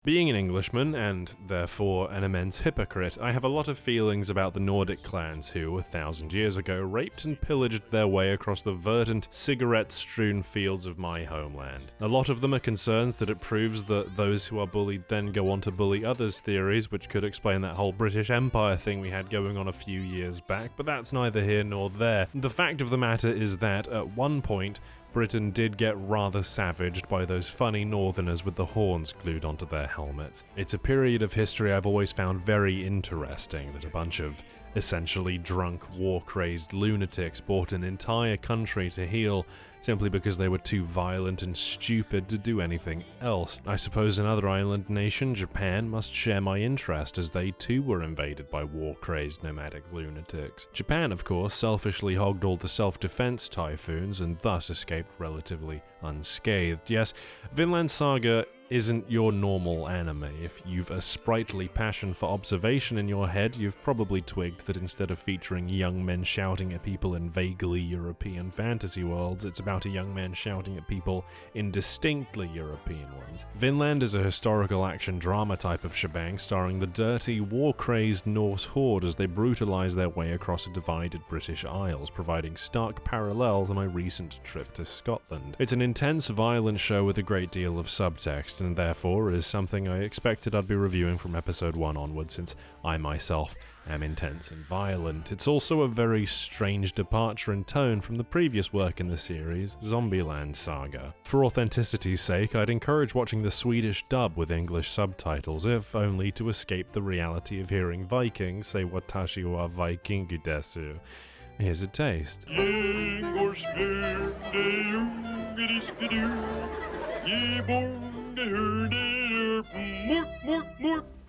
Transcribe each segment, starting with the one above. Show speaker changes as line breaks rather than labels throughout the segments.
Being an Englishman, and therefore an immense hypocrite, I have a lot of feelings about the Nordic clans who, 1,000 years ago, raped and pillaged their way across the verdant, cigarette-strewn fields of my homeland. A lot of them are concerns that it proves that those who are bullied then go on to bully others theories, which could explain that whole British Empire thing we had going on a few years back, but that's neither here nor there. The fact of the matter is that, at one point, Britain did get rather savaged by those funny northerners with the horns glued onto their helmets. It's a period of history I've always found very interesting, that a bunch of essentially drunk, war-crazed lunatics bought an entire country to heal simply because they were too violent and stupid to do anything else. I suppose another island nation, Japan, must share my interest as they too were invaded by war-crazed nomadic lunatics. Japan, of course, selfishly hogged all the self-defense typhoons and thus escaped relatively unscathed. Yes, Vinland Saga isn't your normal anime. If you've a sprightly passion for observation in your head, you've probably twigged that instead of featuring young men shouting at people in vaguely European fantasy worlds, it's about a young man shouting at people in distinctly European ones. Vinland is a historical action drama type of shebang starring the dirty, war-crazed Norse horde as they brutalize their way across a divided British Isles, providing stark parallel to my recent trip to Scotland. It's an intense, violent show with a great deal of subtext, and therefore is something I expected I'd be reviewing from episode 1 onward, since I myself am intense and violent. It's also a very strange departure in tone from the previous work in the series, Vinland Saga. For authenticity's sake, I'd encourage watching the Swedish dub with English subtitles, if only to escape the reality of hearing Vikings say "Watashi wa Vikingu desu." Here's a taste.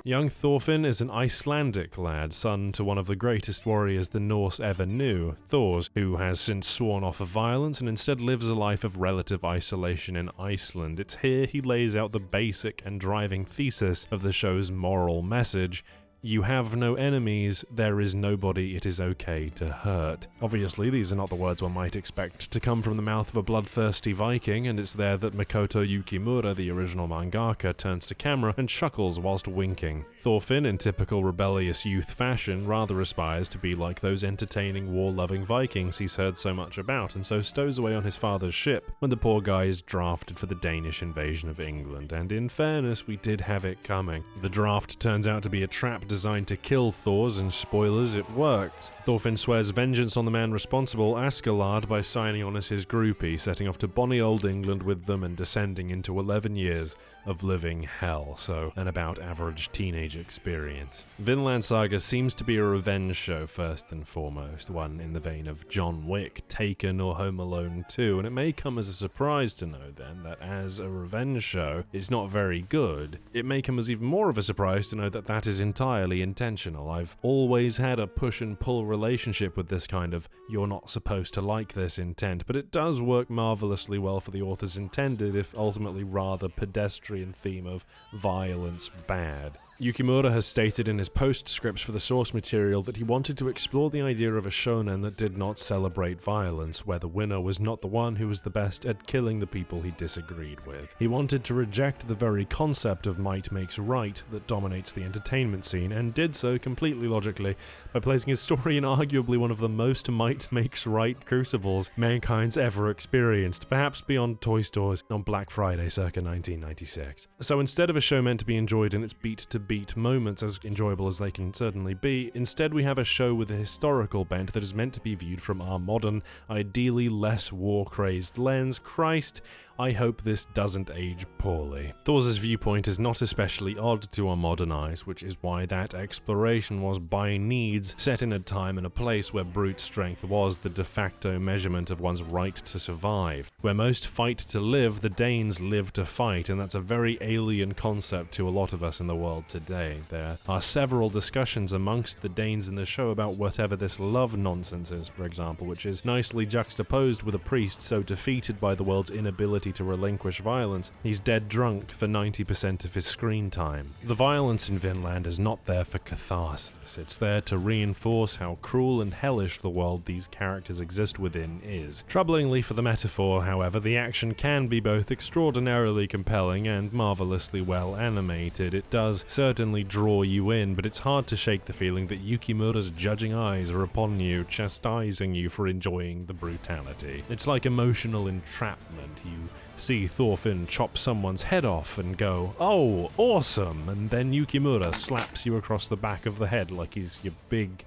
Young Thorfinn is an Icelandic lad, son to one of the greatest warriors the Norse ever knew, Thors, who has since sworn off of violence and instead lives a life of relative isolation in Iceland. It's here he lays out the basic and driving thesis of the show's moral message: you have no enemies, there is nobody it is okay to hurt. Obviously, these are not the words one might expect to come from the mouth of a bloodthirsty Viking, and it's there that Makoto Yukimura, the original mangaka, turns to camera and chuckles whilst winking. Thorfinn, in typical rebellious youth fashion, rather aspires to be like those entertaining, war-loving Vikings he's heard so much about, and so stows away on his father's ship when the poor guy is drafted for the Danish invasion of England, and in fairness, we did have it coming. The draft turns out to be a trap designed to kill Thors, and spoilers, it worked. Thorfinn swears vengeance on the man responsible, Askeladd, by signing on as his groupie, setting off to bonny old England with them and descending into 11 years of living hell, so an about average teenage experience. Vinland Saga seems to be a revenge show first and foremost, one in the vein of John Wick, Taken, or Home Alone 2, and it may come as a surprise to know then that as a revenge show, it's not very good. It may come as even more of a surprise to know that that is entirely intentional. I've always had a push and pull relationship with this kind of "you're not supposed to like this" intent, but it does work marvelously well for the author's intended, if ultimately rather pedestrian, theme of violence bad. Yukimura has stated in his postscripts for the source material that he wanted to explore the idea of a shonen that did not celebrate violence, where the winner was not the one who was the best at killing the people he disagreed with. He wanted to reject the very concept of might makes right that dominates the entertainment scene, and did so completely logically by placing his story in arguably one of the most might makes right crucibles mankind's ever experienced, perhaps beyond toy stores on Black Friday circa 1996. So instead of a show meant to be enjoyed in its beat-to-beat moments, as enjoyable as they can certainly be, instead we have a show with a historical bent that is meant to be viewed from our modern, ideally less war-crazed lens. Christ, I hope this doesn't age poorly. Thors' viewpoint is not especially odd to our modern eyes, which is why that exploration was by needs set in a time and a place where brute strength was the de facto measurement of one's right to survive. Where most fight to live, the Danes live to fight, and that's a very alien concept to a lot of us in the world today. There are several discussions amongst the Danes in the show about whatever this love nonsense is, for example, which is nicely juxtaposed with a priest so defeated by the world's inability opportunity to relinquish violence, he's dead drunk for 90% of his screen time. The violence in Vinland is not there for catharsis, it's there to reinforce how cruel and hellish the world these characters exist within is. Troublingly for the metaphor, however, the action can be both extraordinarily compelling and marvelously well animated. It does certainly draw you in, but it's hard to shake the feeling that Yukimura's judging eyes are upon you, chastising you for enjoying the brutality. It's like emotional entrapment. You see Thorfinn chop someone's head off and go, "Oh, awesome!" and then Yukimura slaps you across the back of the head like he's your big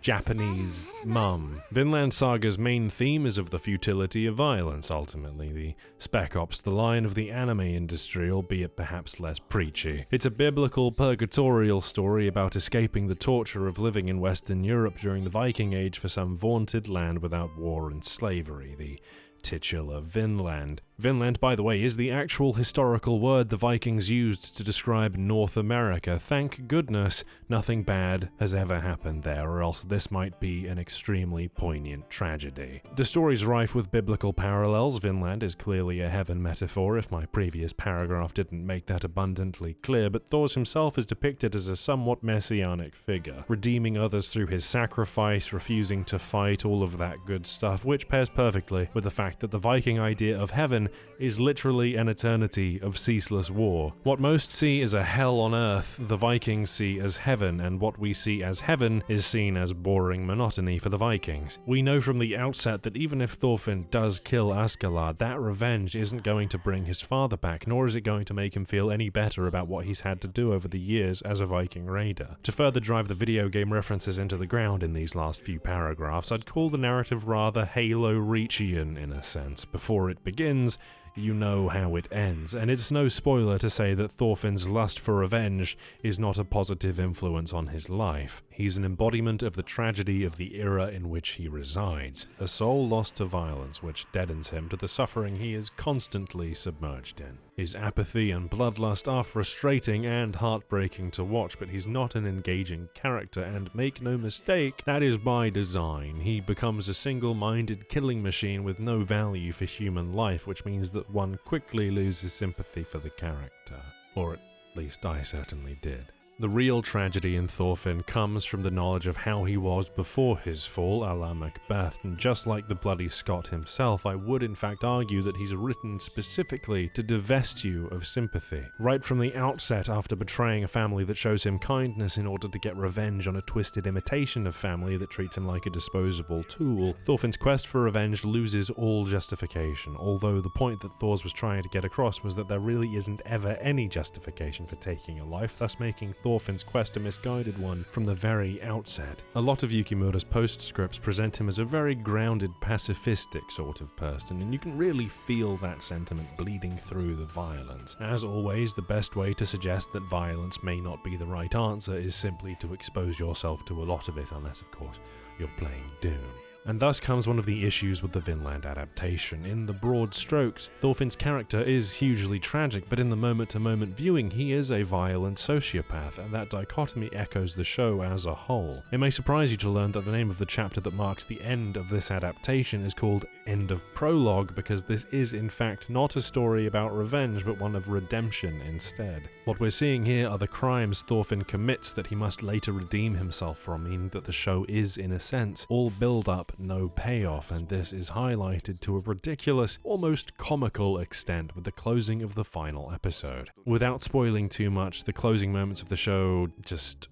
Japanese mum. Vinland Saga's main theme is of the futility of violence, ultimately. The Spec Ops, the line of the anime industry, albeit perhaps less preachy. It's a biblical purgatorial story about escaping the torture of living in Western Europe during the Viking Age for some vaunted land without war and slavery, the titular Vinland. Vinland, by the way, is the actual historical word the Vikings used to describe North America. Thank goodness nothing bad has ever happened there, or else this might be an extremely poignant tragedy. The story's rife with biblical parallels. Vinland is clearly a heaven metaphor, if my previous paragraph didn't make that abundantly clear, but Thor himself is depicted as a somewhat messianic figure, redeeming others through his sacrifice, refusing to fight, all of that good stuff, which pairs perfectly with the fact that the Viking idea of heaven is literally an eternity of ceaseless war. What most see as a hell on earth, the Vikings see as heaven, and what we see as heaven is seen as boring monotony for the Vikings. We know from the outset that even if Thorfinn does kill Askeladd, that revenge isn't going to bring his father back, nor is it going to make him feel any better about what he's had to do over the years as a Viking raider. To further drive the video game references into the ground in these last few paragraphs, I'd call the narrative rather Halo Reachian in a sense. Before it begins, you know how it ends, and it's no spoiler to say that Thorfinn's lust for revenge is not a positive influence on his life. He's an embodiment of the tragedy of the era in which he resides, a soul lost to violence which deadens him to the suffering he is constantly submerged in. His apathy and bloodlust are frustrating and heartbreaking to watch, but he's not an engaging character, and make no mistake, that is by design. He becomes a single-minded killing machine with no value for human life, which means that one quickly loses sympathy for the character. Or at least I certainly did. The real tragedy in Thorfinn comes from the knowledge of how he was before his fall, a la Macbeth, and just like the bloody Scot himself, I would in fact argue that he's written specifically to divest you of sympathy. Right from the outset, after betraying a family that shows him kindness in order to get revenge on a twisted imitation of family that treats him like a disposable tool, Thorfinn's quest for revenge loses all justification, although the point that Thors was trying to get across was that there really isn't ever any justification for taking a life, thus making Thorfinn's quest a misguided one from the very outset. A lot of Yukimura's postscripts present him as a very grounded, pacifistic sort of person, and you can really feel that sentiment bleeding through the violence. As always, the best way to suggest that violence may not be the right answer is simply to expose yourself to a lot of it, unless of course you're playing Doom. And thus comes one of the issues with the Vinland adaptation. In the broad strokes, Thorfinn's character is hugely tragic, but in the moment-to-moment viewing, he is a violent sociopath, and that dichotomy echoes the show as a whole. It may surprise you to learn that the name of the chapter that marks the end of this adaptation is called End of Prologue, because this is in fact not a story about revenge, but one of redemption instead. What we're seeing here are the crimes Thorfinn commits that he must later redeem himself from, meaning that the show is, in a sense, all build-up, no payoff, and this is highlighted to a ridiculous, almost comical extent with the closing of the final episode. Without spoiling too much, the closing moments of the show just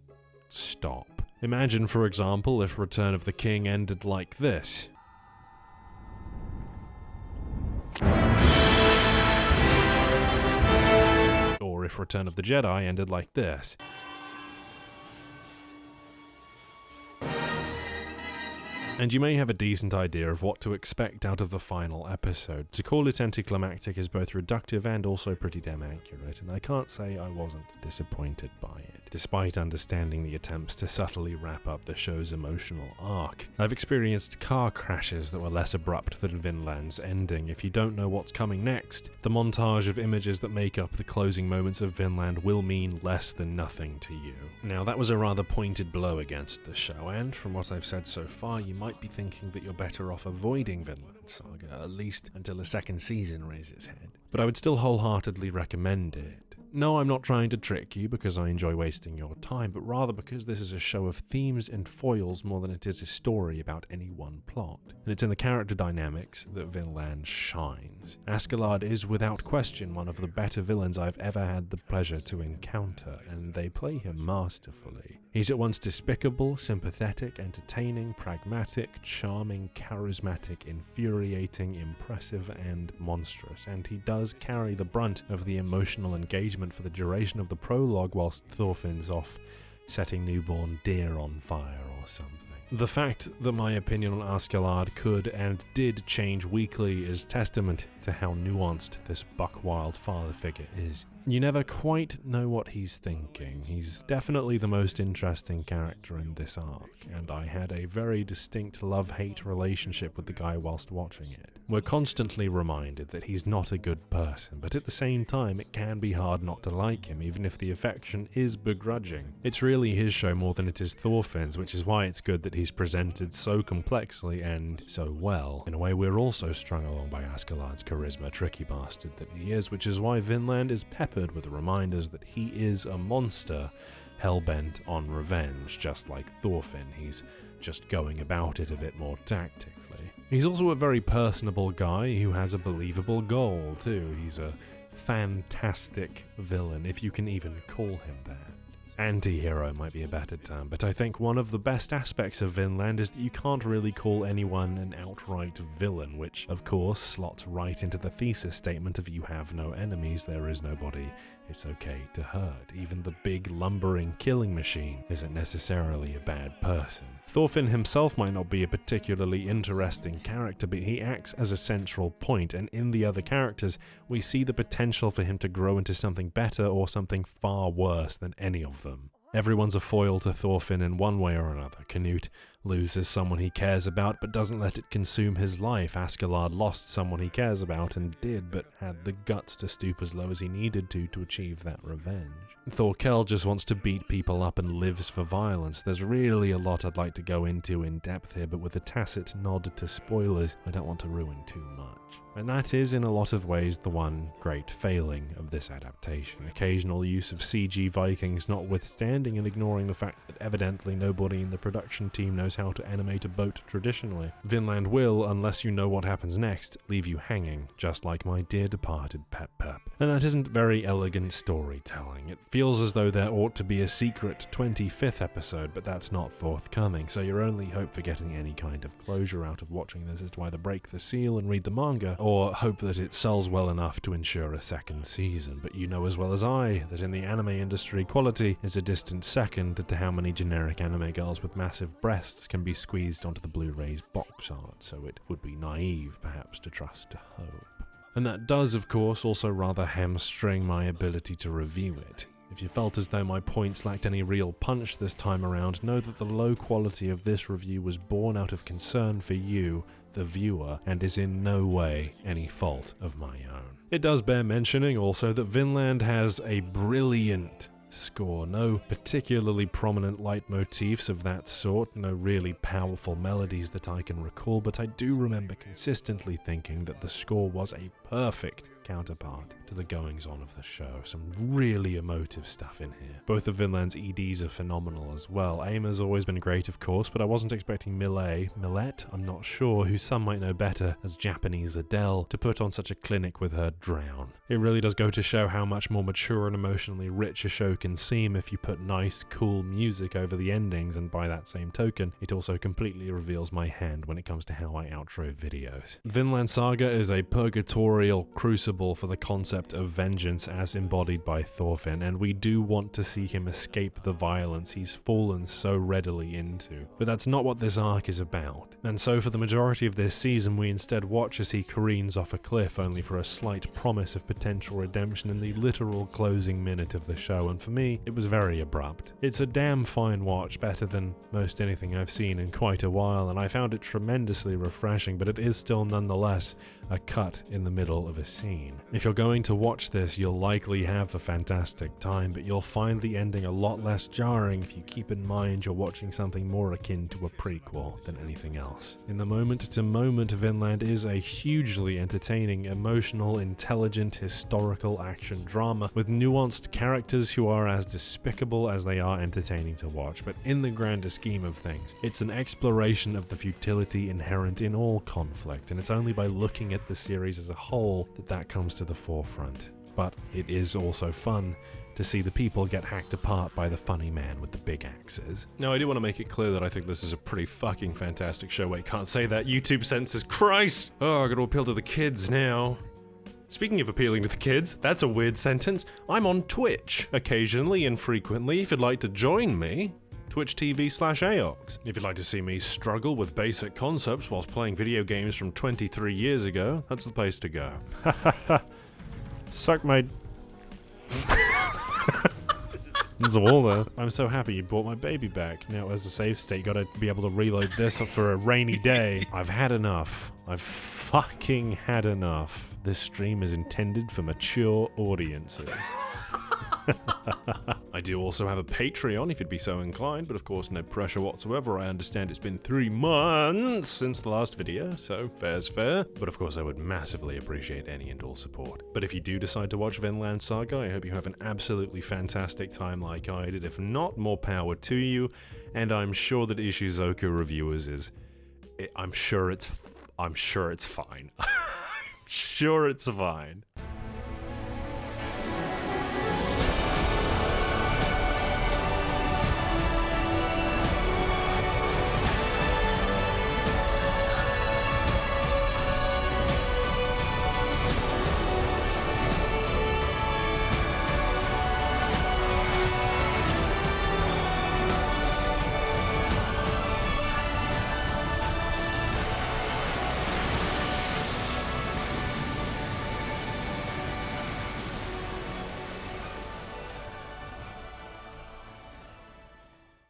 stop. Imagine, for example, if Return of the King ended like this. Or if Return of the Jedi ended like this. And you may have a decent idea of what to expect out of the final episode. To call it anticlimactic is both reductive and also pretty damn accurate, and I can't say I wasn't disappointed by it. despite understanding the attempts to subtly wrap up the show's emotional arc. I've experienced car crashes that were less abrupt than Vinland's ending. If you don't know what's coming next, the montage of images that make up the closing moments of Vinland will mean less than nothing to you. Now, that was a rather pointed blow against the show, and from what I've said so far, you might be thinking that you're better off avoiding Vinland Saga, at least until a second season raises its head. But I would still wholeheartedly recommend it. No, I'm not trying to trick you because I enjoy wasting your time, but rather because this is a show of themes and foils more than it is a story about any one plot. And it's in the character dynamics that Vinland shines. Askeladd is without question one of the better villains I've ever had the pleasure to encounter, and they play him masterfully. He's at once despicable, sympathetic, entertaining, pragmatic, charming, charismatic, infuriating, impressive, and monstrous, and he does carry the brunt of the emotional engagement for the duration of the prologue whilst Thorfinn's off setting newborn deer on fire or something. The fact that my opinion on Askeladd could and did change weekly is testament to how nuanced this buck-wild father figure is. You never quite know what he's thinking. He's definitely the most interesting character in this arc, and I had a very distinct love-hate relationship with the guy whilst watching it. We're constantly reminded that he's not a good person, but at the same time it can be hard not to like him, even if the affection is begrudging. It's really his show more than it is Thorfinn's, which is why it's good that he's presented so complexly and so well. In a way, we're also strung along by Askeladd's charisma, tricky bastard that he is, which is why Vinland is peppered with reminders that he is a monster, hell-bent on revenge, just like Thorfinn. He's just going about it a bit more tactically. He's also a very personable guy who has a believable goal too. He's a fantastic villain, if you can even call him that. Anti-hero might be a better term, but I think one of the best aspects of Vinland is that you can't really call anyone an outright villain, which of course slots right into the thesis statement of you have no enemies, there is nobody it's okay to hurt. Even the big lumbering killing machine isn't necessarily a bad person. Thorfinn himself might not be a particularly interesting character, but he acts as a central point, and in the other characters, we see the potential for him to grow into something better or something far worse than any of them. Everyone's a foil to Thorfinn in one way or another. Canute loses someone he cares about but doesn't let it consume his life. Askeladd lost someone he cares about and did, but had the guts to stoop as low as he needed to achieve that revenge. Thorkel just wants to beat people up and lives for violence. There's really a lot I'd like to go into in depth here, but with a tacit nod to spoilers, I don't want to ruin too much. And that is, in a lot of ways, the one great failing of this adaptation. Occasional use of CG Vikings notwithstanding, and ignoring the fact that evidently nobody in the production team knows how to animate a boat traditionally. Vinland will, unless you know what happens next, leave you hanging, just like my dear departed Pep Pep. And that isn't very elegant storytelling. It feels as though there ought to be a secret 25th episode, but that's not forthcoming, so your only hope for getting any kind of closure out of watching this is to either break the seal and read the manga, or hope that it sells well enough to ensure a second season. But you know as well as I that in the anime industry, quality is a distant second to how many generic anime girls with massive breasts can be squeezed onto the Blu-ray's box art, so it would be naive perhaps to trust to hope. And that does, of course, also rather hamstring my ability to review it. If you felt as though my points lacked any real punch this time around, know that the low quality of this review was born out of concern for you, the viewer, and is in no way any fault of my own. It does bear mentioning also that Vinland has a brilliant score. No particularly prominent leitmotifs of that sort, no really powerful melodies that I can recall, but I do remember consistently thinking that the score was a perfect counterpart to the goings-on of the show. Some really emotive stuff in here. Both of Vinland's EDs are phenomenal as well. AIM has always been great, of course, but I wasn't expecting Millet, I'm not sure, who some might know better as Japanese Adele, to put on such a clinic with her Drown. It really does go to show how much more mature and emotionally rich a show can seem if you put nice, cool music over the endings, and by that same token, it also completely reveals my hand when it comes to how I outro videos. Vinland Saga is a purgatorial crucible for the concept concept of vengeance as embodied by Thorfinn, and we do want to see him escape the violence he's fallen so readily into. But that's not what this arc is about. And so for the majority of this season, we instead watch as he careens off a cliff, only for a slight promise of potential redemption in the literal closing minute of the show, and for me, it was very abrupt. It's a damn fine watch, better than most anything I've seen in quite a while, and I found it tremendously refreshing, but it is still nonetheless a cut in the middle of a scene. If you're going to watch this, you'll likely have a fantastic time, but you'll find the ending a lot less jarring if you keep in mind you're watching something more akin to a prequel than anything else. In the moment-to-moment, Vinland is a hugely entertaining, emotional, intelligent, historical action drama with nuanced characters who are as despicable as they are entertaining to watch, but in the grander scheme of things, it's an exploration of the futility inherent in all conflict, and it's only by looking at the series as a whole that comes to the forefront. But it is also fun to see the people get hacked apart by the funny man with the big axes. Now, I do want to make it clear that I think this is a pretty fucking fantastic show. Wait, can't say that. YouTube censors. Christ! Oh, I gotta appeal to the kids now. Speaking of appealing to the kids, that's a weird sentence. I'm on Twitch, occasionally and frequently, if you'd like to join me. Twitch TV/Aaox. If you'd like to see me struggle with basic concepts whilst playing video games from 23 years ago, that's the place to go. Suck my... There's a wall there. I'm so happy you brought my baby back. Now, as a save state, gotta be able to reload this for a rainy day. I've had enough. I've fucking had enough. This stream is intended for mature audiences. I do also have a Patreon if you'd be so inclined, but of course no pressure whatsoever. I understand it's been 3 months since the last video, so fair's fair. But of course I would massively appreciate any and all support. But if you do decide to watch Vinland Saga, I hope you have an absolutely fantastic time like I did. If not, more power to you. And I'm sure that Ishizoku Reviewers is... I'm sure it's fine. I'm sure it's fine.